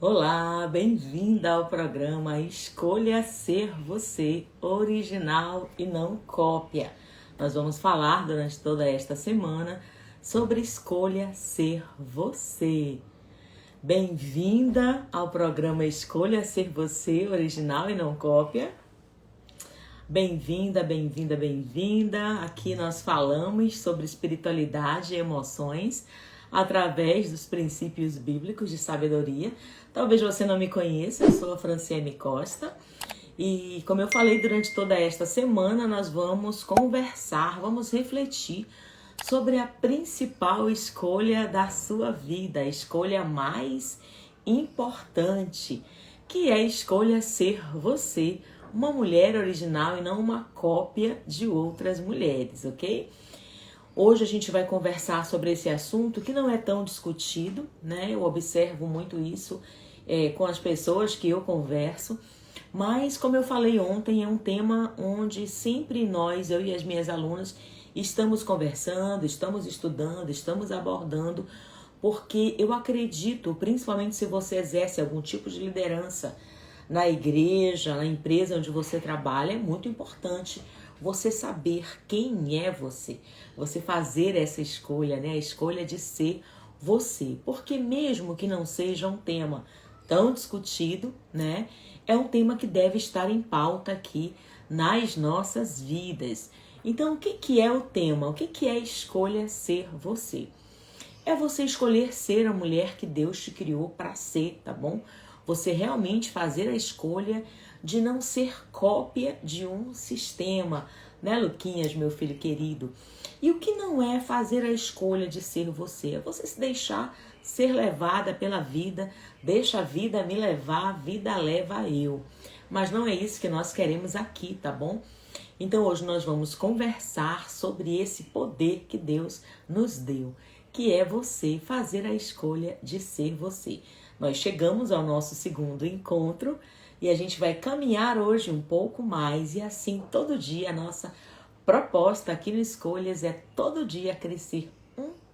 Olá, bem-vinda ao programa Escolha Ser Você, original e não cópia. Nós vamos falar durante toda esta semana sobre Escolha Ser Você. Bem-vinda ao programa Escolha Ser Você, original e não cópia. Bem-vinda, bem-vinda, bem-vinda. Aqui nós falamos sobre espiritualidade e emoções através dos princípios bíblicos de sabedoria. Talvez você não me conheça, eu sou a Franciane Costa e, como eu falei, durante toda esta semana nós vamos conversar, vamos refletir sobre a principal escolha da sua vida, a escolha mais importante, que é a escolha ser você, uma mulher original e não uma cópia de outras mulheres, ok? Hoje a gente vai conversar sobre esse assunto que não é tão discutido, né? Eu observo muito isso com as pessoas que eu converso, mas como eu falei ontem, é um tema onde sempre nós, eu e as minhas alunas, estamos conversando, estamos estudando, estamos abordando, porque eu acredito, principalmente se você exerce algum tipo de liderança na igreja, na empresa onde você trabalha, é muito importante você saber quem é você, você fazer essa escolha, né? A escolha de ser você, porque mesmo que não seja um tema tão discutido, né? É um tema que deve estar em pauta aqui nas nossas vidas. Então, o que é o tema? O que é a escolha ser você? É você escolher ser a mulher que Deus te criou para ser, tá bom? Você realmente fazer a escolha de não ser cópia de um sistema, né, Luquinhas, meu filho querido? E o que não é fazer a escolha de ser você? É você se deixar ser levada pela vida, deixa a vida me levar, a vida leva eu. Mas não é isso que nós queremos aqui, tá bom? Então hoje nós vamos conversar sobre esse poder que Deus nos deu, que é você fazer a escolha de ser você. Nós chegamos ao nosso segundo encontro e a gente vai caminhar hoje um pouco mais e assim todo dia a nossa proposta aqui no Escolhas é todo dia crescer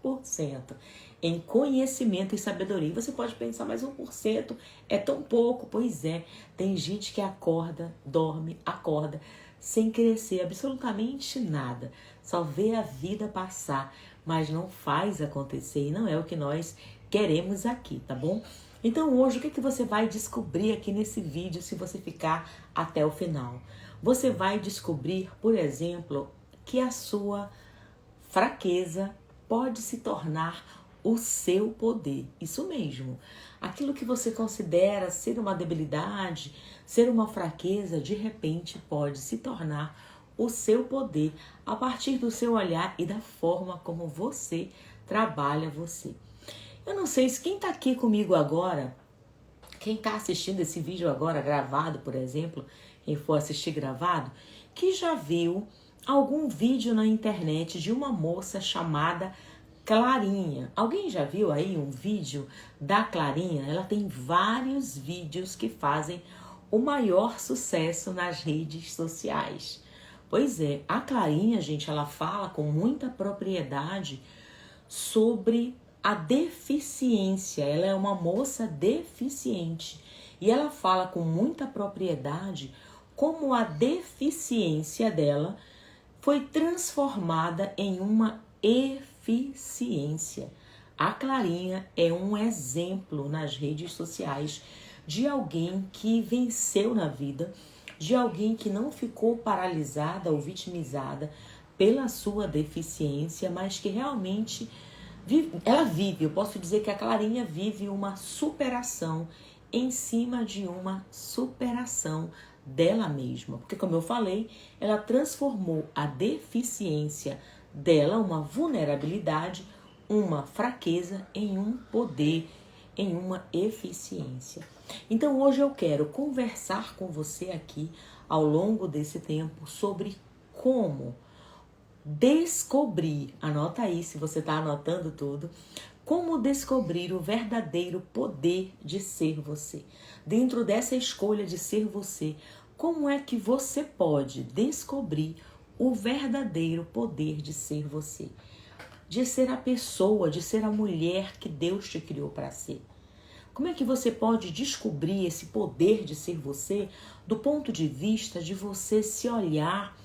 1% em conhecimento e sabedoria. Você pode pensar, mas 1% é tão pouco. Pois é, tem gente que acorda, dorme, acorda, sem crescer absolutamente nada. Só vê a vida passar, mas não faz acontecer e não é o que nós queremos aqui, tá bom? Então hoje o que você vai descobrir aqui nesse vídeo se você ficar até o final? Você vai descobrir, por exemplo, que a sua fraqueza pode se tornar o seu poder. Isso mesmo. Aquilo que você considera ser uma debilidade, ser uma fraqueza, de repente pode se tornar o seu poder a partir do seu olhar e da forma como você trabalha você. Eu não sei se quem está aqui comigo agora, quem está assistindo esse vídeo agora gravado, por exemplo, quem for assistir gravado, que já viu algum vídeo na internet de uma moça chamada Clarinha. Alguém já viu aí um vídeo da Clarinha? Ela tem vários vídeos que fazem o maior sucesso nas redes sociais. Pois é, a Clarinha, gente, ela fala com muita propriedade sobre a deficiência. Ela é uma moça deficiente e ela fala com muita propriedade como a deficiência dela foi transformada em uma eficiência. A Clarinha é um exemplo nas redes sociais de alguém que venceu na vida, de alguém que não ficou paralisada ou vitimizada pela sua deficiência, mas que realmente eu posso dizer que a Clarinha vive uma superação em cima de uma superação dela mesma. Porque, como eu falei, ela transformou a deficiência dela, uma vulnerabilidade, uma fraqueza, em um poder, em uma eficiência. Então, hoje eu quero conversar com você aqui, ao longo desse tempo, sobre como descobrir, anota aí se você está anotando tudo, como descobrir o verdadeiro poder de ser você. Dentro dessa escolha de ser você, como é que você pode descobrir o verdadeiro poder de ser você? De ser a pessoa, de ser a mulher que Deus te criou para ser. Como é que você pode descobrir esse poder de ser você do ponto de vista de você se olhar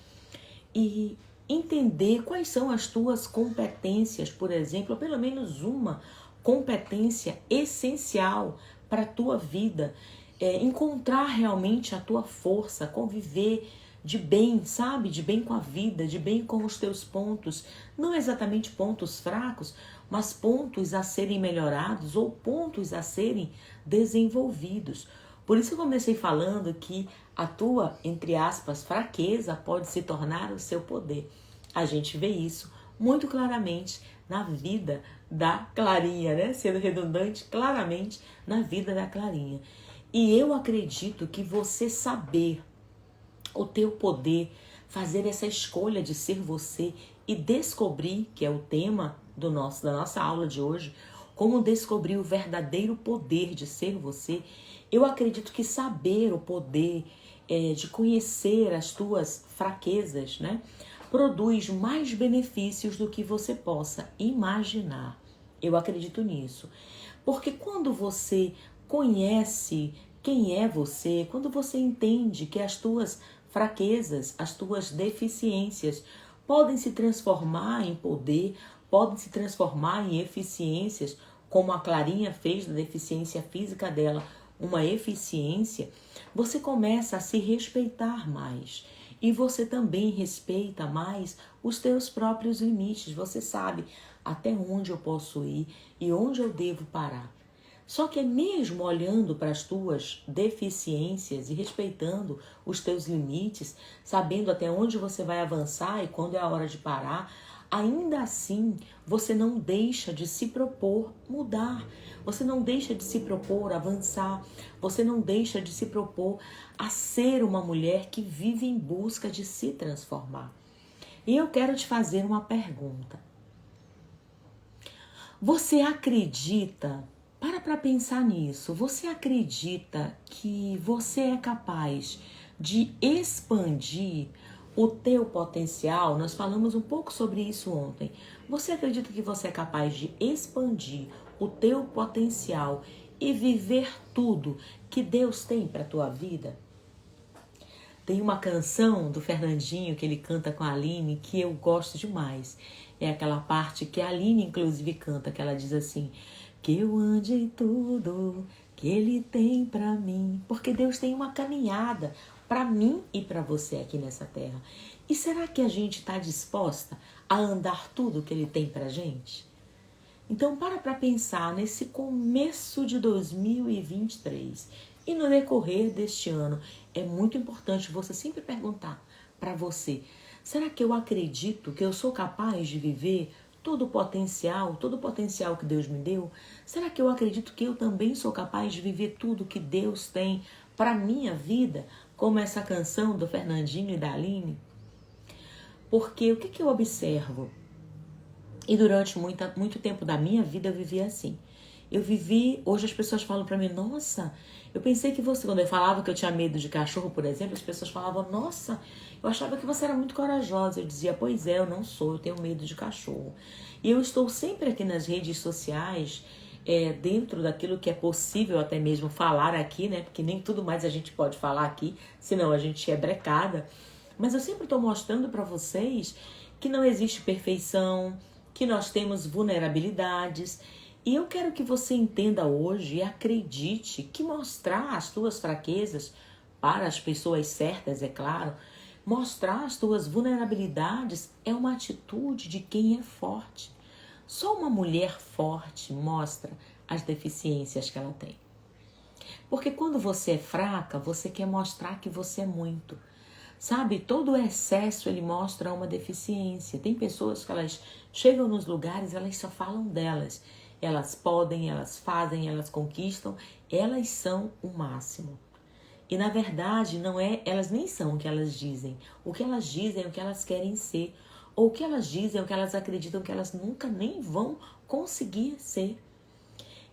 e entender quais são as tuas competências, por exemplo, ou pelo menos uma competência essencial para a tua vida, encontrar realmente a tua força, conviver de bem, sabe? De bem com a vida, de bem com os teus pontos, não exatamente pontos fracos, mas pontos a serem melhorados ou pontos a serem desenvolvidos. Por isso eu comecei falando que a tua, entre aspas, fraqueza pode se tornar o seu poder. A gente vê isso muito claramente na vida da Clarinha, né? Sendo redundante, claramente na vida da Clarinha. E eu acredito que você saber o teu poder, fazer essa escolha de ser você e descobrir, que é o tema da nossa aula de hoje, como descobrir o verdadeiro poder de ser você. Eu acredito que saber o poder de conhecer as tuas fraquezas, né, produz mais benefícios do que você possa imaginar. Eu acredito nisso. Porque quando você conhece quem é você, quando você entende que as tuas fraquezas, as tuas deficiências podem se transformar em poder, podem se transformar em eficiências, como a Clarinha fez da deficiência física dela, uma eficiência, você começa a se respeitar mais. E você também respeita mais os teus próprios limites. Você sabe até onde eu posso ir e onde eu devo parar. Só que mesmo olhando para as tuas deficiências e respeitando os teus limites, sabendo até onde você vai avançar e quando é a hora de parar, ainda assim você não deixa de se propor mudar, você não deixa de se propor avançar, você não deixa de se propor a ser uma mulher que vive em busca de se transformar. E eu quero te fazer uma pergunta. Você acredita... Para pensar nisso. Você acredita que você é capaz de expandir o teu potencial? Nós falamos um pouco sobre isso ontem. Você acredita que você é capaz de expandir o teu potencial e viver tudo que Deus tem para a tua vida? Tem uma canção do Fernandinho que ele canta com a Aline que eu gosto demais. É aquela parte que a Aline inclusive canta, que ela diz assim: que eu ande em tudo que Ele tem para mim. Porque Deus tem uma caminhada para mim e para você aqui nessa terra. E será que a gente está disposta a andar tudo que Ele tem para gente? Então para pensar nesse começo de 2023 e no decorrer deste ano. É muito importante você sempre perguntar para você: será que eu acredito que eu sou capaz de viver todo o potencial que Deus me deu? Será que eu acredito que eu também sou capaz de viver tudo que Deus tem para a minha vida? Como essa canção do Fernandinho e da Aline? Porque o que eu observo? E durante muito tempo da minha vida eu vivi assim. Hoje as pessoas falam para mim: nossa, eu pensei que você, quando eu falava que eu tinha medo de cachorro, por exemplo, as pessoas falavam: nossa, eu achava que você era muito corajosa. Eu dizia: pois é, eu não sou, eu tenho medo de cachorro. E eu estou sempre aqui nas redes sociais, dentro daquilo que é possível até mesmo falar aqui, né? Porque nem tudo mais a gente pode falar aqui, senão a gente é brecada. Mas eu sempre estou mostrando para vocês que não existe perfeição, que nós temos vulnerabilidades. E eu quero que você entenda hoje e acredite que mostrar as tuas fraquezas para as pessoas certas, é claro, mostrar as tuas vulnerabilidades é uma atitude de quem é forte. Só uma mulher forte mostra as deficiências que ela tem. Porque quando você é fraca, você quer mostrar que você é muito. Sabe, todo o excesso ele mostra uma deficiência. Tem pessoas que elas chegam nos lugares, elas só falam delas. Elas podem, elas fazem, elas conquistam, elas são o máximo. E na verdade, elas nem são o que elas dizem. O que elas dizem é o que elas querem ser. Ou o que elas dizem é o que elas acreditam que elas nunca nem vão conseguir ser.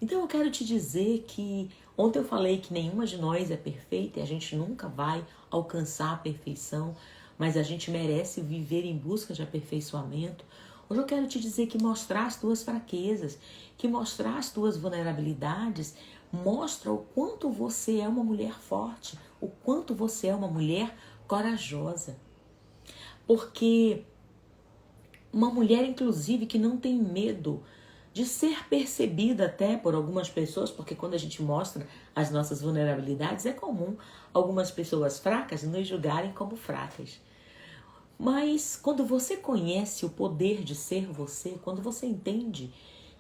Então eu quero te dizer que ontem eu falei que nenhuma de nós é perfeita e a gente nunca vai alcançar a perfeição, mas a gente merece viver em busca de aperfeiçoamento. Hoje eu quero te dizer que mostrar as tuas fraquezas, que mostrar as tuas vulnerabilidades mostra o quanto você é uma mulher forte, o quanto você é uma mulher corajosa. Porque uma mulher, inclusive, que não tem medo de ser percebida até por algumas pessoas, porque quando a gente mostra as nossas vulnerabilidades, é comum algumas pessoas fracas nos julgarem como fracas. Mas quando você conhece o poder de ser você, quando você entende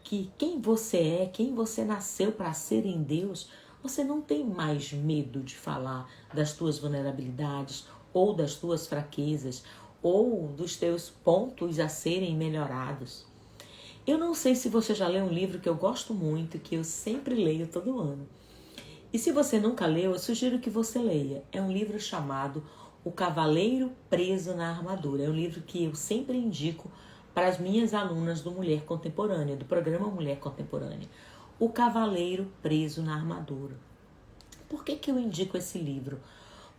que quem você é, quem você nasceu para ser em Deus, você não tem mais medo de falar das tuas vulnerabilidades ou das tuas fraquezas ou dos teus pontos a serem melhorados. Eu não sei se você já leu um livro que eu gosto muito, que eu sempre leio todo ano. E se você nunca leu, eu sugiro que você leia. É um livro chamado O Cavaleiro Preso na Armadura. É um livro que eu sempre indico para as minhas alunas do Mulher Contemporânea, do programa Mulher Contemporânea. O Cavaleiro Preso na Armadura. Por que eu indico esse livro?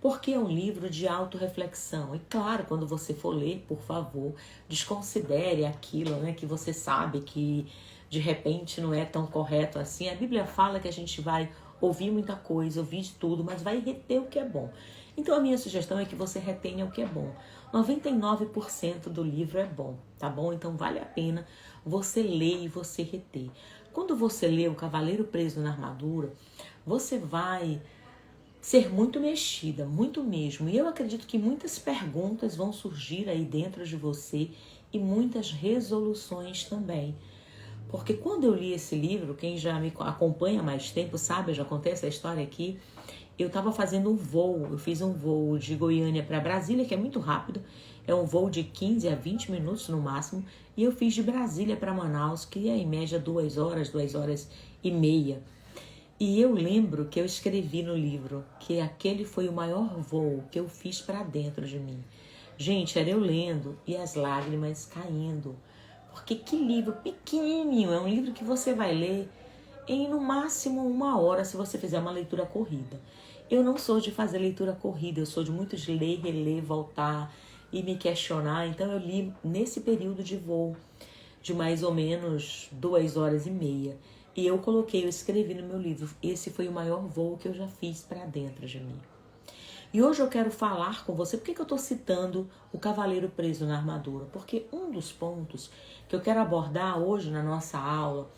Porque é um livro de autorreflexão. E claro, quando você for ler, por favor, desconsidere aquilo, né, que você sabe que de repente não é tão correto assim. A Bíblia fala que a gente vai ouvir muita coisa, ouvir de tudo, mas vai reter o que é bom. Então a minha sugestão é que você retenha o que é bom. 99% do livro é bom, tá bom? Então vale a pena você ler e você reter. Quando você lê O Cavaleiro Preso na Armadura, você vai ser muito mexida, muito mesmo. E eu acredito que muitas perguntas vão surgir aí dentro de você e muitas resoluções também. Porque quando eu li esse livro, quem já me acompanha há mais tempo sabe, eu já contei essa história aqui, eu estava fazendo um voo, eu fiz um voo de Goiânia para Brasília, que é muito rápido, é um voo de 15 a 20 minutos no máximo, e eu fiz de Brasília para Manaus, que é em média 2 horas e meia. E eu lembro que eu escrevi no livro que aquele foi o maior voo que eu fiz para dentro de mim. Gente, era eu lendo e as lágrimas caindo. Porque que livro pequenininho, é um livro que você vai ler em no máximo 1 hora se você fizer uma leitura corrida. Eu não sou de fazer leitura corrida, eu sou de muito de ler, reler, voltar e me questionar. Então eu li nesse período de voo de mais ou menos 2 horas e meia. E eu escrevi no meu livro, esse foi o maior voo que eu já fiz para dentro de mim. E hoje eu quero falar com você, por que eu estou citando o Cavaleiro Preso na Armadura? Porque um dos pontos que eu quero abordar hoje na nossa aula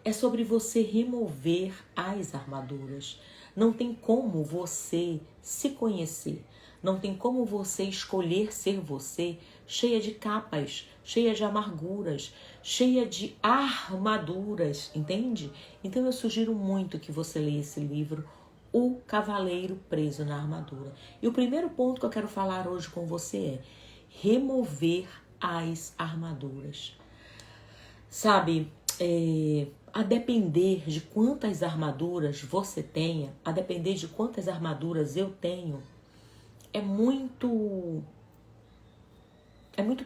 é sobre você remover as armaduras. Não tem como você se conhecer, não tem como você escolher ser você cheia de capas, cheia de amarguras, cheia de armaduras, entende? Então eu sugiro muito que você leia esse livro, O Cavaleiro Preso na Armadura. E o primeiro ponto que eu quero falar hoje com você é remover as armaduras. Sabe, a depender de quantas armaduras você tenha, a depender de quantas armaduras eu tenho, é muito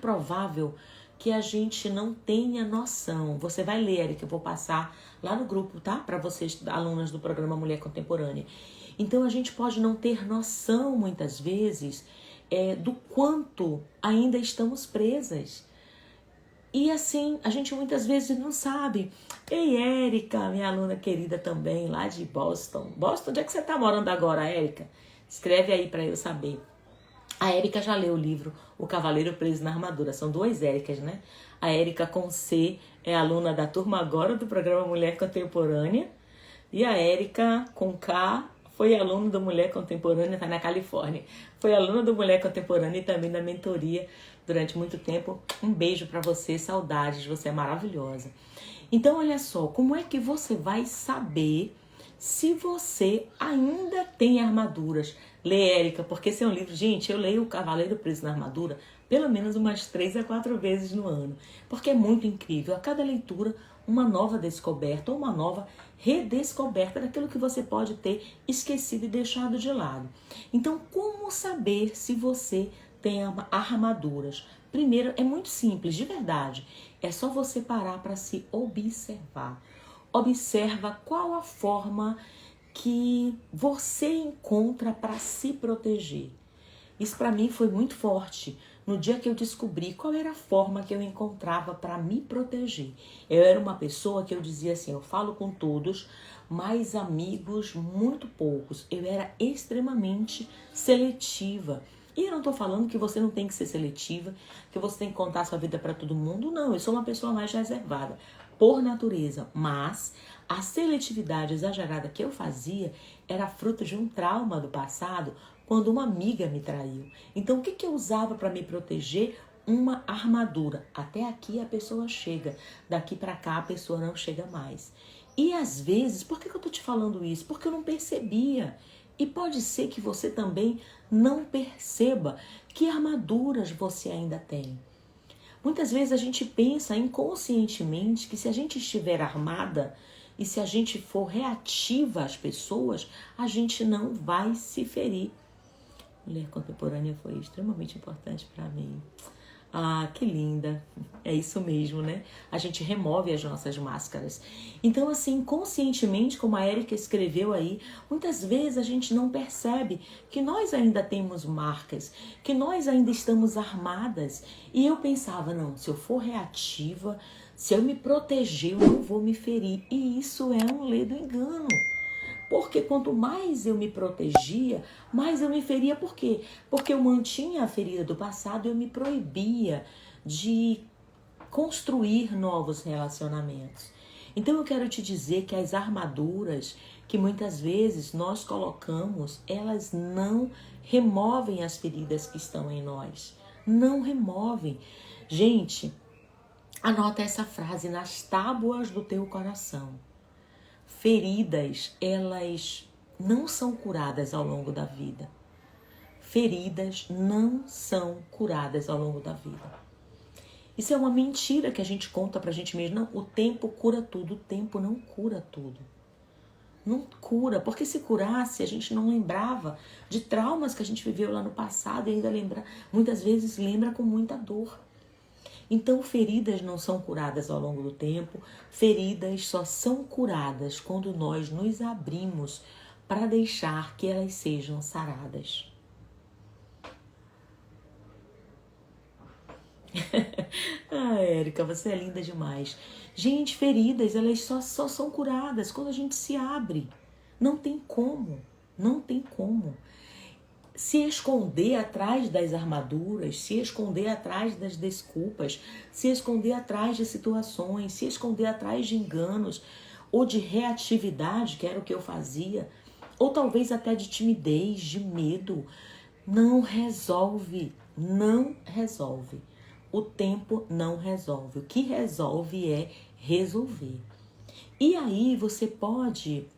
provável que a gente não tenha noção. Você vai ler, Erika, eu vou passar lá no grupo, tá? Para vocês, alunas do programa Mulher Contemporânea. Então a gente pode não ter noção, muitas vezes, do quanto ainda estamos presas. E assim, a gente muitas vezes não sabe. Ei, Érica, minha aluna querida também, lá de Boston. Boston, onde é que você está morando agora, Érica? Escreve aí para eu saber. A Érica já leu o livro O Cavaleiro Preso na Armadura. São 2 Éricas, né? A Érica com C é aluna da turma agora do programa Mulher Contemporânea. E a Érica com K foi aluna do Mulher Contemporânea, está na Califórnia. Foi aluna do Mulher Contemporânea e também da mentoria durante muito tempo. Um beijo para você, saudades, você é maravilhosa. Então, olha só, como é que você vai saber se você ainda tem armaduras? Lê, Érica, porque esse é um livro... Gente, eu leio O Cavaleiro Preso na Armadura pelo menos umas 3 a 4 vezes no ano, porque é muito incrível. A cada leitura, uma nova descoberta ou uma nova redescoberta daquilo que você pode ter esquecido e deixado de lado. Então, como saber se você tem armaduras? Primeiro, é muito simples, de verdade. É só você parar para se observar. Observa qual a forma que você encontra para se proteger. Isso para mim foi muito forte no dia que eu descobri qual era a forma que eu encontrava para me proteger. Eu era uma pessoa que eu dizia assim, eu falo com todos, mas amigos muito poucos. Eu era extremamente seletiva. E eu não estou falando que você não tem que ser seletiva, que você tem que contar sua vida para todo mundo. Não, eu sou uma pessoa mais reservada, por natureza. Mas a seletividade exagerada que eu fazia era fruto de um trauma do passado, quando uma amiga me traiu. Então, o que eu usava para me proteger? Uma armadura. Até aqui a pessoa chega, daqui para cá a pessoa não chega mais. E às vezes, por que eu estou te falando isso? Porque eu não percebia. E pode ser que você também não perceba que armaduras você ainda tem. Muitas vezes a gente pensa inconscientemente que se a gente estiver armada e se a gente for reativa às pessoas, a gente não vai se ferir. Mulher contemporânea foi extremamente importante para mim. Ah, que linda. É isso mesmo, né? A gente remove as nossas máscaras. Então, assim, conscientemente, como a Érica escreveu aí, muitas vezes a gente não percebe que nós ainda temos marcas, que nós ainda estamos armadas. E eu pensava, não, se eu for reativa, se eu me proteger, eu não vou me ferir. E isso é um ledo engano. Porque quanto mais eu me protegia, mais eu me feria. Por quê? Porque eu mantinha a ferida do passado e eu me proibia de construir novos relacionamentos. Então eu quero te dizer que as armaduras que muitas vezes nós colocamos, elas não removem as feridas que estão em nós. Não removem. Gente, anota essa frase nas tábuas do teu coração. Feridas, elas não são curadas ao longo da vida. Feridas não são curadas ao longo da vida. Isso é uma mentira que a gente conta pra gente mesmo. Não, o tempo cura tudo. O tempo não cura tudo. Não cura, porque se curasse, a gente não lembrava de traumas que a gente viveu lá no passado e ainda lembra, muitas vezes lembra com muita dor. Então, feridas não são curadas ao longo do tempo, feridas só são curadas quando nós nos abrimos para deixar que elas sejam saradas. Ah, Érica, você é linda demais. Gente, feridas, elas só são curadas quando a gente se abre. Não tem como, não tem como. Se esconder atrás das armaduras, se esconder atrás das desculpas, se esconder atrás de situações, se esconder atrás de enganos ou de reatividade, que era o que eu fazia, ou talvez até de timidez, de medo, não resolve, não resolve. O tempo não resolve. O que resolve é resolver. E aí você pode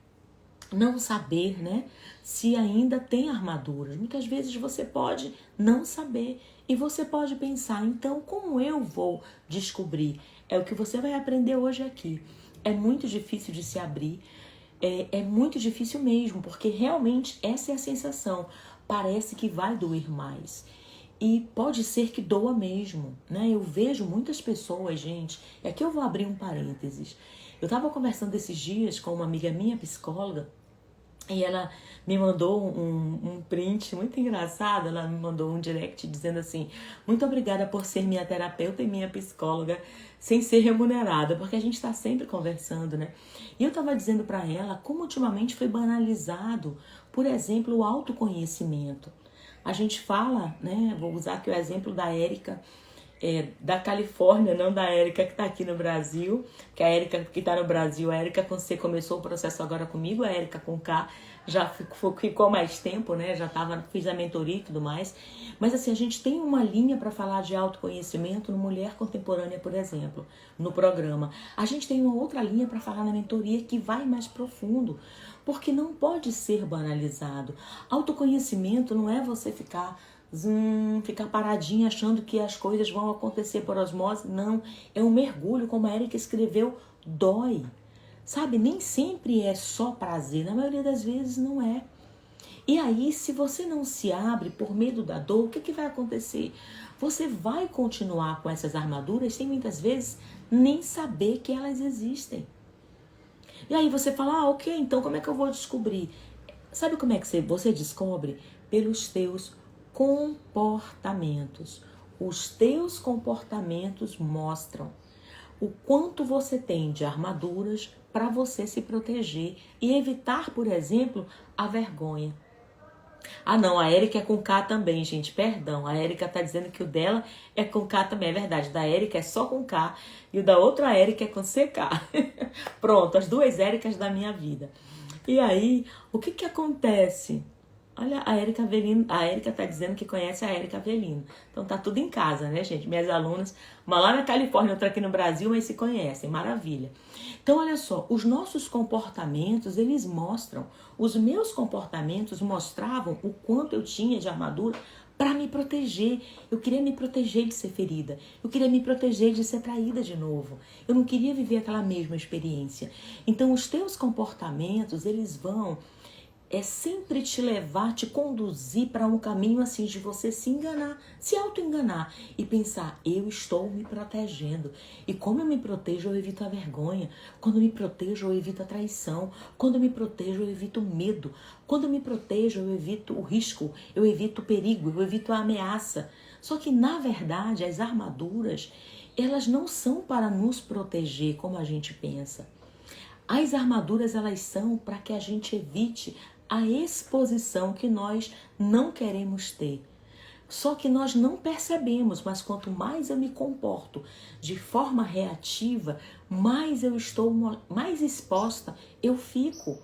não saber, né, se ainda tem armaduras. Muitas vezes você pode não saber e você pode pensar, então como eu vou descobrir? É o que você vai aprender hoje aqui. É muito difícil de se abrir, é muito difícil mesmo, porque realmente essa é a sensação. Parece que vai doer mais. E pode ser que doa mesmo, né? Eu vejo muitas pessoas, gente, e aqui eu vou abrir um parênteses. Eu estava conversando esses dias com uma amiga minha, psicóloga, e ela me mandou um print muito engraçado. Ela me mandou um direct dizendo assim: muito obrigada por ser minha terapeuta e minha psicóloga sem ser remunerada, porque a gente está sempre conversando, né? E eu estava dizendo para ela como ultimamente foi banalizado, por exemplo, o autoconhecimento. A gente fala, né? Vou usar aqui o exemplo da Érica, da Califórnia, não da Érica que está aqui no Brasil, que a Érica que está no Brasil, a Érica com C começou o processo agora comigo, a Érica com K já ficou mais tempo, né? Fiz a mentoria e tudo mais. Mas assim, a gente tem uma linha para falar de autoconhecimento no Mulher Contemporânea, por exemplo, no programa. A gente tem uma outra linha para falar na mentoria que vai mais profundo, porque não pode ser banalizado. Autoconhecimento não é você ficar paradinha achando que as coisas vão acontecer por osmose. Não, é um mergulho, como a Érica escreveu, dói. Sabe, nem sempre é só prazer, na maioria das vezes não é. E aí, se você não se abre por medo da dor, o que vai acontecer? Você vai continuar com essas armaduras sem muitas vezes nem saber que elas existem. E aí você fala, ok, então como é que eu vou descobrir? Sabe como é que você descobre? Pelos teus comportamentos. Os teus comportamentos mostram o quanto você tem de armaduras para você se proteger e evitar, por exemplo, a vergonha. Ah, não, a Érica é com K também, gente, perdão. A Érica tá dizendo que o dela é com K também, é verdade. Da Érica é só com K e o da outra Érica é com CK. Pronto, as duas Éricas da minha vida. E aí, o que acontece? Olha, a Érica Avelino, a Érica tá dizendo que conhece a Érica Avelino. Então tá tudo em casa, né, gente? Minhas alunas, uma lá na Califórnia, outra aqui no Brasil, mas se conhecem, maravilha. Então, olha só, os nossos comportamentos, eles mostram, os meus comportamentos mostravam o quanto eu tinha de armadura para me proteger. Eu queria me proteger de ser ferida. Eu queria me proteger de ser traída de novo. Eu não queria viver aquela mesma experiência. Então, os teus comportamentos, eles vão sempre te levar, te conduzir para um caminho assim de você se enganar, se auto-enganar e pensar, eu estou me protegendo. E como eu me protejo, eu evito a vergonha. Quando eu me protejo, eu evito a traição. Quando eu me protejo, eu evito o medo. Quando eu me protejo, eu evito o risco, eu evito o perigo, eu evito a ameaça. Só que, na verdade, as armaduras, elas não são para nos proteger como a gente pensa. As armaduras, elas são para que a gente evite a exposição que nós não queremos ter. Só que nós não percebemos, mas quanto mais eu me comporto de forma reativa, mais eu estou, mais exposta eu fico.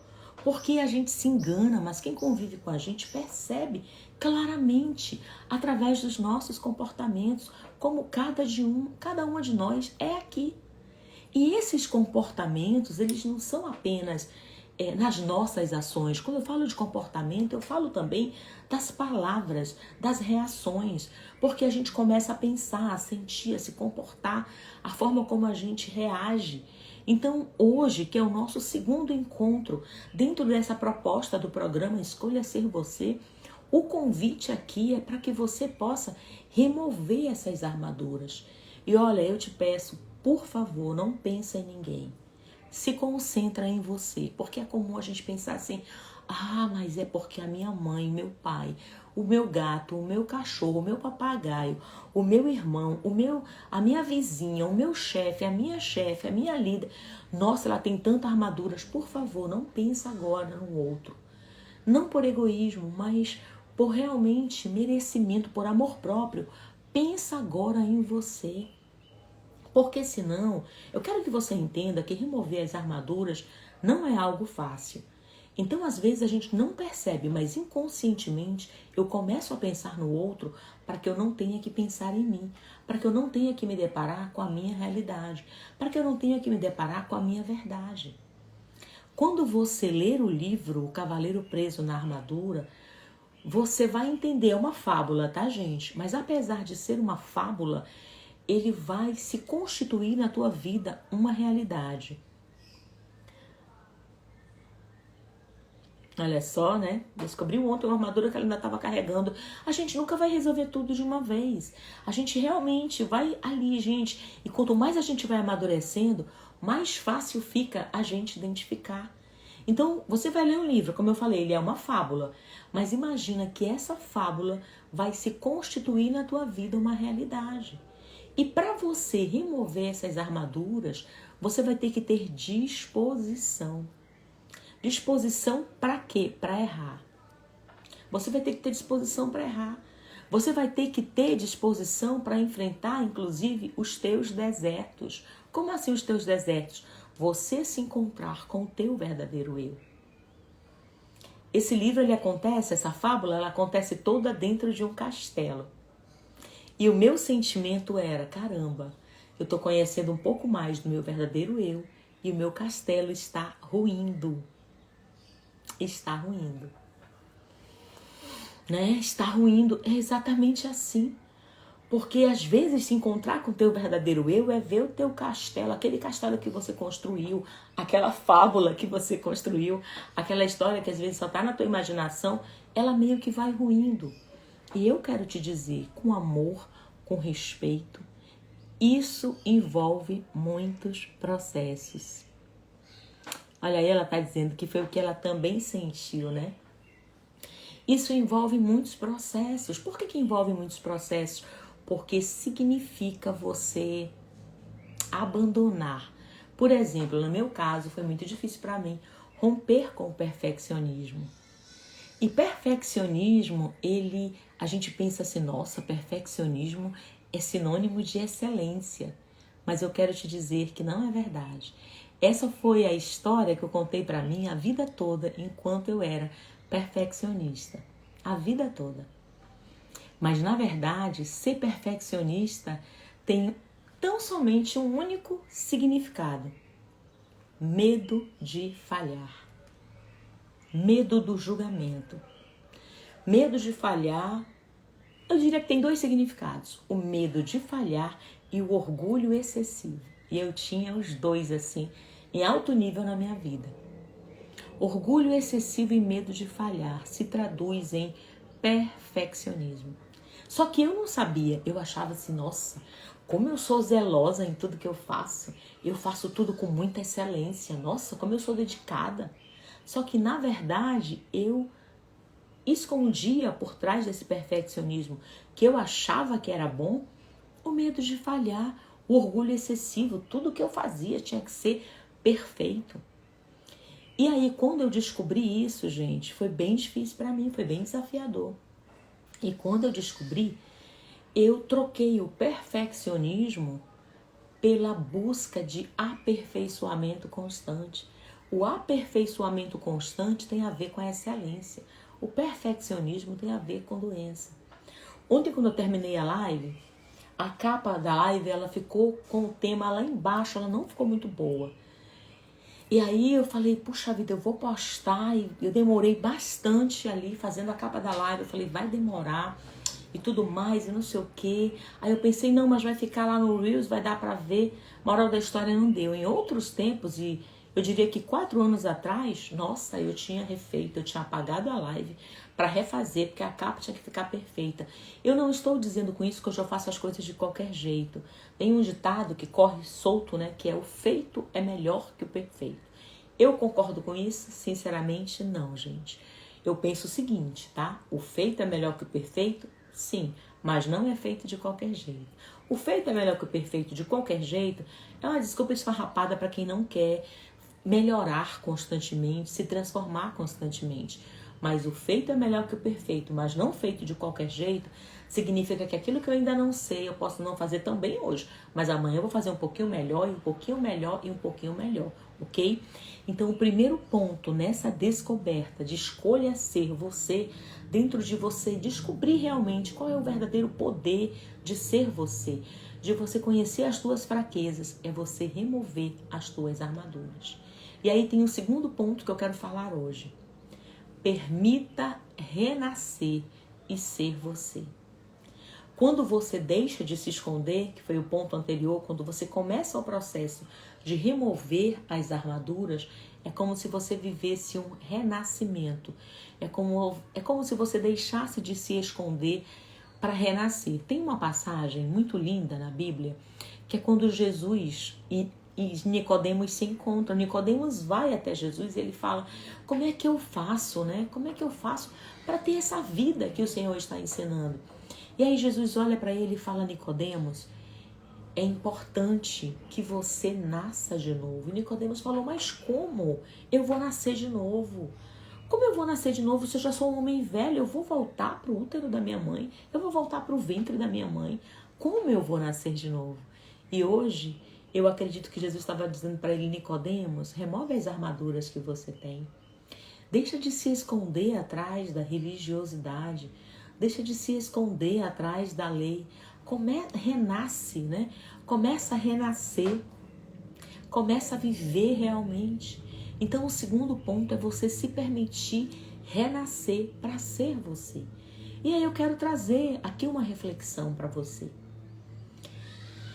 Porque a gente se engana, mas quem convive com a gente percebe claramente, através dos nossos comportamentos, como cada uma de nós é aqui. E esses comportamentos, eles não são apenas nas nossas ações. Quando eu falo de comportamento, eu falo também das palavras, das reações, porque a gente começa a pensar, a sentir, a se comportar, a forma como a gente reage. Então, hoje, que é o nosso segundo encontro, dentro dessa proposta do programa Escolha Ser Você, o convite aqui é para que você possa remover essas armaduras. E olha, eu te peço, por favor, não pense em ninguém. Se concentra em você, porque é comum a gente pensar assim, mas é porque a minha mãe, meu pai, o meu gato, o meu cachorro, o meu papagaio, o meu irmão, a minha vizinha, o meu chefe, a minha líder, nossa, ela tem tantas armaduras. Por favor, não pense agora no outro. Não por egoísmo, mas por realmente merecimento, por amor próprio. Pensa agora em você. Porque senão, eu quero que você entenda que remover as armaduras não é algo fácil. Então, às vezes, a gente não percebe, mas inconscientemente eu começo a pensar no outro para que eu não tenha que pensar em mim, para que eu não tenha que me deparar com a minha realidade, para que eu não tenha que me deparar com a minha verdade. Quando você ler o livro O Cavaleiro Preso na Armadura, você vai entender, é uma fábula, tá, gente? Mas apesar de ser uma fábula, ele vai se constituir na tua vida uma realidade. Olha só, né? Descobriu ontem uma armadura que ela ainda estava carregando. A gente nunca vai resolver tudo de uma vez. A gente realmente vai ali, gente. E quanto mais a gente vai amadurecendo, mais fácil fica a gente identificar. Então, você vai ler um livro, como eu falei, ele é uma fábula. Mas imagina que essa fábula vai se constituir na tua vida uma realidade. E para você remover essas armaduras, você vai ter que ter disposição. Disposição para quê? Para errar. Você vai ter que ter disposição para errar. Você vai ter que ter disposição para enfrentar, inclusive, os teus desertos. Como assim os teus desertos? Você se encontrar com o teu verdadeiro eu. Esse livro, essa fábula, ela acontece toda dentro de um castelo. E o meu sentimento era, caramba, eu estou conhecendo um pouco mais do meu verdadeiro eu e o meu castelo está ruindo. Está ruindo. Né? Está ruindo. É exatamente assim. Porque às vezes se encontrar com o teu verdadeiro eu é ver o teu castelo, aquele castelo que você construiu, aquela fábula que você construiu, aquela história que às vezes só está na tua imaginação, ela meio que vai ruindo. E eu quero te dizer, com amor, com respeito, isso envolve muitos processos. Olha aí, ela está dizendo que foi o que ela também sentiu, né? Isso envolve muitos processos. Por que envolve muitos processos? porque significa você abandonar. Por exemplo, no meu caso, foi muito difícil para mim romper com o perfeccionismo. E perfeccionismo, a gente pensa assim, nossa, perfeccionismo é sinônimo de excelência. Mas eu quero te dizer que não é verdade. Essa foi a história que eu contei para mim a vida toda, enquanto eu era perfeccionista. A vida toda. Mas, na verdade, ser perfeccionista tem tão somente um único significado: medo de falhar. Medo do julgamento. Medo de falhar, eu diria que tem dois significados: o medo de falhar e o orgulho excessivo. E eu tinha os dois, assim, em alto nível na minha vida. Orgulho excessivo e medo de falhar se traduz em perfeccionismo. Só que eu não sabia, eu achava assim, nossa, como eu sou zelosa em tudo que eu faço tudo com muita excelência, nossa, como eu sou dedicada. Só que, na verdade, eu escondia por trás desse perfeccionismo que eu achava que era bom, o medo de falhar, o orgulho excessivo, tudo que eu fazia tinha que ser perfeito. E aí, quando eu descobri isso, gente, foi bem difícil para mim, foi bem desafiador. E quando eu descobri, eu troquei o perfeccionismo pela busca de aperfeiçoamento constante. O aperfeiçoamento constante tem a ver com a excelência. O perfeccionismo tem a ver com doença. Ontem, quando eu terminei a live, a capa da live ela ficou com o tema lá embaixo, ela não ficou muito boa. E aí eu falei, puxa vida, eu vou postar. E eu demorei bastante ali fazendo a capa da live. Eu falei, vai demorar e tudo mais e não sei o quê. Aí eu pensei, não, mas vai ficar lá no Reels, vai dar pra ver. Moral da história, não deu. Em outros tempos, e eu diria que 4 anos atrás, nossa, eu tinha refeito, eu tinha apagado a live para refazer, porque a capa tinha que ficar perfeita. Eu não estou dizendo com isso que eu já faço as coisas de qualquer jeito. Tem um ditado que corre solto, né, que é o feito é melhor que o perfeito. Eu concordo com isso? Sinceramente, não, gente. Eu penso o seguinte, tá? O feito é melhor que o perfeito? Sim, mas não é feito de qualquer jeito. O feito é melhor que o perfeito de qualquer jeito é uma desculpa esfarrapada para quem não quer melhorar constantemente, se transformar constantemente. Mas o feito é melhor que o perfeito, mas não feito de qualquer jeito, significa que aquilo que eu ainda não sei, eu posso não fazer tão bem hoje, mas amanhã eu vou fazer um pouquinho melhor, e um pouquinho melhor, e um pouquinho melhor, ok? Então, o primeiro ponto nessa descoberta de escolha ser você, dentro de você, descobrir realmente qual é o verdadeiro poder de ser você, de você conhecer as tuas fraquezas, é você remover as tuas armaduras. E aí tem o segundo ponto que eu quero falar hoje. Permita renascer e ser você. Quando você deixa de se esconder, que foi o ponto anterior, quando você começa o processo de remover as armaduras, é como se você vivesse um renascimento. É como se você deixasse de se esconder para renascer. Tem uma passagem muito linda na Bíblia, que é quando Jesus e Nicodemos se encontram. Nicodemos vai até Jesus e ele fala, como é que eu faço, né? Como é que eu faço para ter essa vida que o Senhor está ensinando? E aí Jesus olha para ele e fala, Nicodemos, é importante que você nasça de novo. E Nicodemos falou, mas como eu vou nascer de novo? Como eu vou nascer de novo se eu já sou um homem velho? Eu vou voltar para o útero da minha mãe? Eu vou voltar para o ventre da minha mãe? Como eu vou nascer de novo? E hoje, eu acredito que Jesus estava dizendo para ele, Nicodemos, remove as armaduras que você tem. Deixa de se esconder atrás da religiosidade. Deixa de se esconder atrás da lei. Renasce, né? Começa a renascer. Começa a viver realmente. Então, o segundo ponto é você se permitir renascer para ser você. E aí eu quero trazer aqui uma reflexão para você.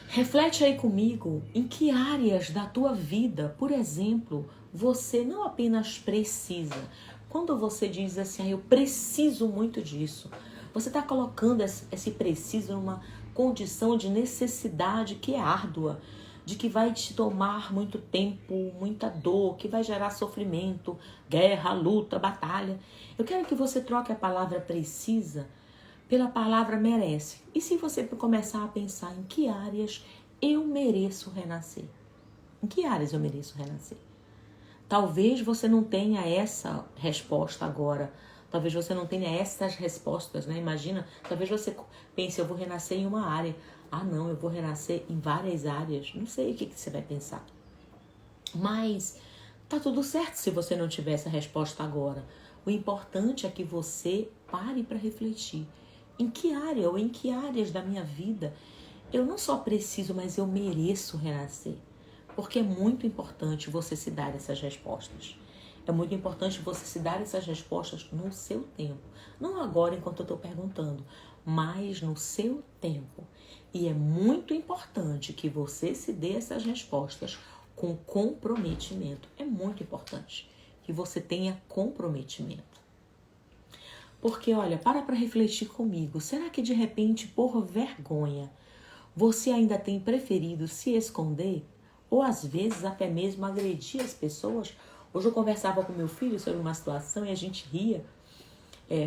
Reflete aí comigo em que áreas da tua vida, por exemplo, você não apenas precisa. Quando você diz assim, eu preciso muito disso, você está colocando esse preciso numa condição de necessidade que é árdua, de que vai te tomar muito tempo, muita dor, que vai gerar sofrimento, guerra, luta, batalha. Eu quero que você troque a palavra precisa pela palavra merece. E se você começar a pensar em que áreas eu mereço renascer? Em que áreas eu mereço renascer? Talvez você não tenha essa resposta agora. Talvez você não tenha essas respostas, né? Imagina, talvez você pense, eu vou renascer em uma área. Ah, não, eu vou renascer em várias áreas. Não sei o que você vai pensar. Mas tá tudo certo se você não tiver essa resposta agora. O importante é que você pare para refletir. Em que área ou em que áreas da minha vida eu não só preciso, mas eu mereço renascer? Porque é muito importante você se dar essas respostas. É muito importante você se dar essas respostas no seu tempo. Não agora enquanto eu estou perguntando, mas no seu tempo. E é muito importante que você se dê essas respostas com comprometimento. É muito importante que você tenha comprometimento. Porque, olha, para refletir comigo. Será que de repente, por vergonha, você ainda tem preferido se esconder? Ou às vezes até mesmo agredir as pessoas? Hoje eu conversava com meu filho sobre uma situação e a gente ria,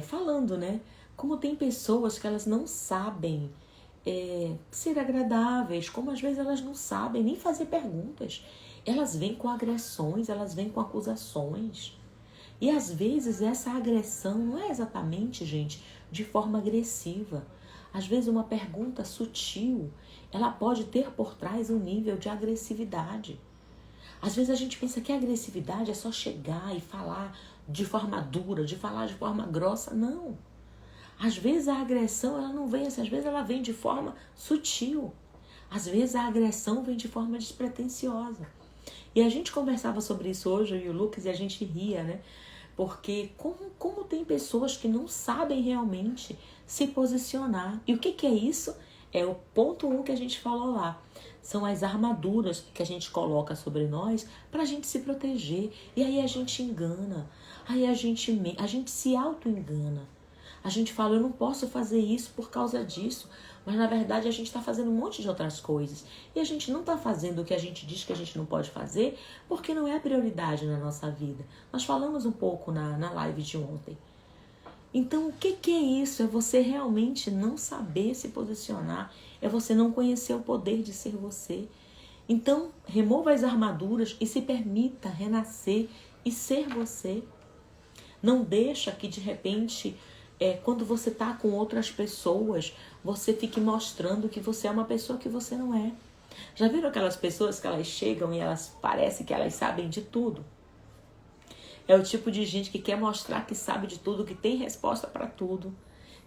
falando, né? Como tem pessoas que elas não sabem ser agradáveis, como às vezes elas não sabem nem fazer perguntas. Elas vêm com agressões, elas vêm com acusações. E às vezes essa agressão não é exatamente, gente, de forma agressiva. Às vezes uma pergunta sutil, ela pode ter por trás um nível de agressividade. Às vezes a gente pensa que a agressividade é só chegar e falar de forma dura, de falar de forma grossa. Não. Às vezes a agressão ela não vem assim, às vezes ela vem de forma sutil. Às vezes a agressão vem de forma despretensiosa. E a gente conversava sobre isso hoje, eu e o Lucas, e a gente ria, né? Porque como tem pessoas que não sabem realmente se posicionar. E o que é isso? É o ponto 1 que a gente falou lá. São as armaduras que a gente coloca sobre nós para a gente se proteger. E aí a gente engana. Aí a gente se auto-engana. A gente fala, eu não posso fazer isso por causa disso. Mas na verdade a gente está fazendo um monte de outras coisas. E a gente não está fazendo o que a gente diz que a gente não pode fazer porque não é a prioridade na nossa vida. Nós falamos um pouco na live de ontem. Então o que é isso? É você realmente não saber se posicionar. É você não conhecer o poder de ser você. Então remova as armaduras e se permita renascer e ser você. Não deixa que de repente, quando você está com outras pessoas, você fique mostrando que você é uma pessoa que você não é. Já viram aquelas pessoas que elas chegam e elas parecem que elas sabem de tudo? É o tipo de gente que quer mostrar que sabe de tudo, que tem resposta para tudo,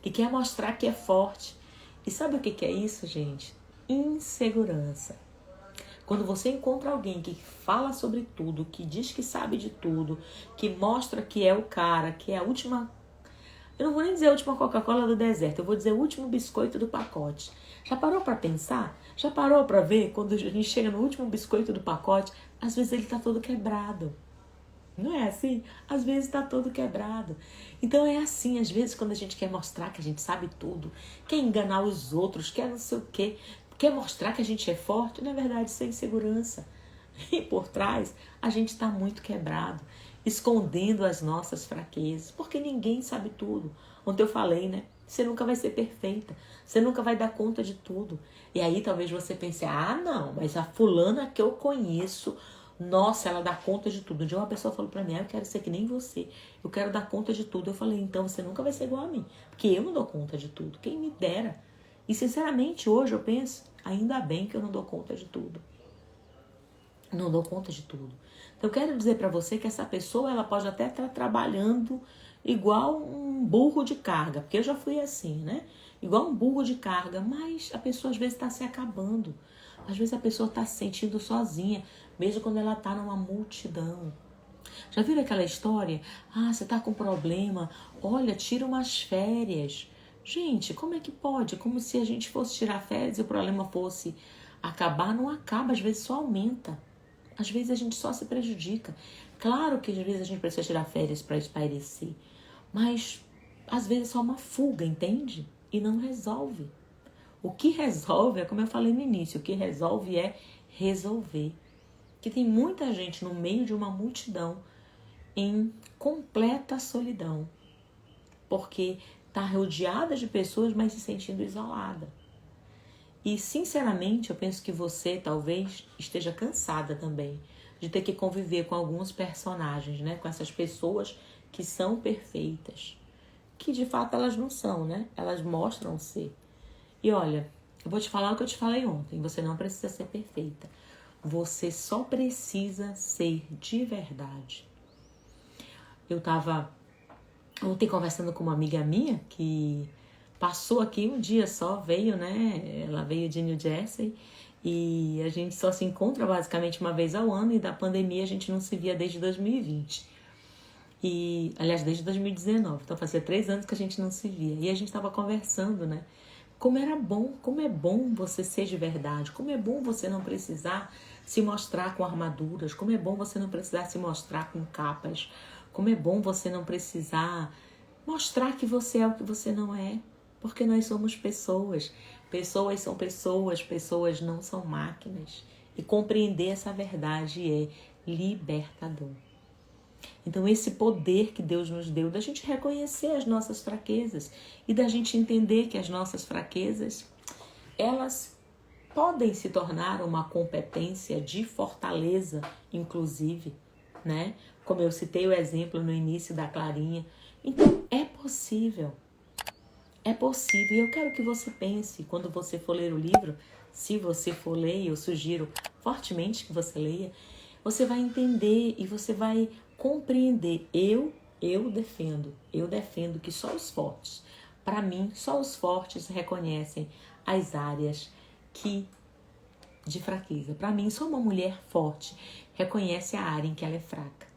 que quer mostrar que é forte. E sabe o que é isso, gente? Insegurança. Quando você encontra alguém que fala sobre tudo, que diz que sabe de tudo, que mostra que é o cara, que é a última... Eu não vou nem dizer a última Coca-Cola do deserto, eu vou dizer o último biscoito do pacote. Já parou para pensar? Já parou para ver? Quando a gente chega no último biscoito do pacote, às vezes ele está todo quebrado. Não é assim? Às vezes está todo quebrado. Então é assim, às vezes quando a gente quer mostrar que a gente sabe tudo, quer enganar os outros, quer não sei o quê, quer mostrar que a gente é forte, na verdade isso é insegurança. E por trás a gente está muito quebrado, escondendo as nossas fraquezas, porque ninguém sabe tudo. Ontem eu falei, né? Você nunca vai ser perfeita, você nunca vai dar conta de tudo. E aí talvez você pense, ah não, mas a fulana que eu conheço, nossa, ela dá conta de tudo. Um dia uma pessoa falou pra mim, eu quero ser que nem você, eu quero dar conta de tudo. Eu falei, então você nunca vai ser igual a mim, porque eu não dou conta de tudo, quem me dera. E sinceramente hoje eu penso, ainda bem que eu não dou conta de tudo. Não dou conta de tudo. Então eu quero dizer pra você que essa pessoa, ela pode até estar trabalhando igual um burro de carga, porque eu já fui assim, né? Igual um burro de carga, mas a pessoa às vezes está se acabando. Às vezes a pessoa está se sentindo sozinha, mesmo quando ela está numa multidão. Já viram aquela história? Ah, você está com problema, olha, tira umas férias. Gente, como é que pode? Como se a gente fosse tirar férias e o problema fosse acabar. Não acaba, às vezes só aumenta. Às vezes a gente só se prejudica. Claro que às vezes a gente precisa tirar férias para espairecer, mas às vezes é só uma fuga, entende? E não resolve. O que resolve é como eu falei no início, o que resolve é resolver. Que tem muita gente no meio de uma multidão em completa solidão, porque estar rodeada de pessoas, mas se sentindo isolada. E, sinceramente, eu penso que você talvez esteja cansada também de ter que conviver com alguns personagens, né? Com essas pessoas que são perfeitas. Que, de fato, elas não são, né? Elas mostram ser. E, olha, eu vou te falar o que eu te falei ontem. Você não precisa ser perfeita. Você só precisa ser de verdade. Eu estava ontem conversando com uma amiga minha que passou aqui um dia só, veio, né? Ela veio de New Jersey e a gente só se encontra basicamente uma vez ao ano, e da pandemia a gente não se via desde 2020. E, aliás, desde 2019. Então fazia 3 anos que a gente não se via. E a gente estava conversando, né? Como é bom você ser de verdade, como é bom você não precisar se mostrar com armaduras, como é bom você não precisar se mostrar com capas, como é bom você não precisar mostrar que você é o que você não é, porque nós somos pessoas. Pessoas são pessoas, pessoas não são máquinas. E compreender essa verdade é libertador. Então, esse poder que Deus nos deu da gente reconhecer as nossas fraquezas e da gente entender que as nossas fraquezas, elas podem se tornar uma competência de fortaleza, inclusive, né? Como eu citei o exemplo no início da Clarinha. Então, é possível. É possível. E eu quero que você pense, quando você for ler o livro, se você for ler, eu sugiro fortemente que você leia, você vai entender e você vai compreender. Eu defendo que só os fortes, para mim, só os fortes reconhecem as áreas de fraqueza. Para mim, só uma mulher forte reconhece a área em que ela é fraca.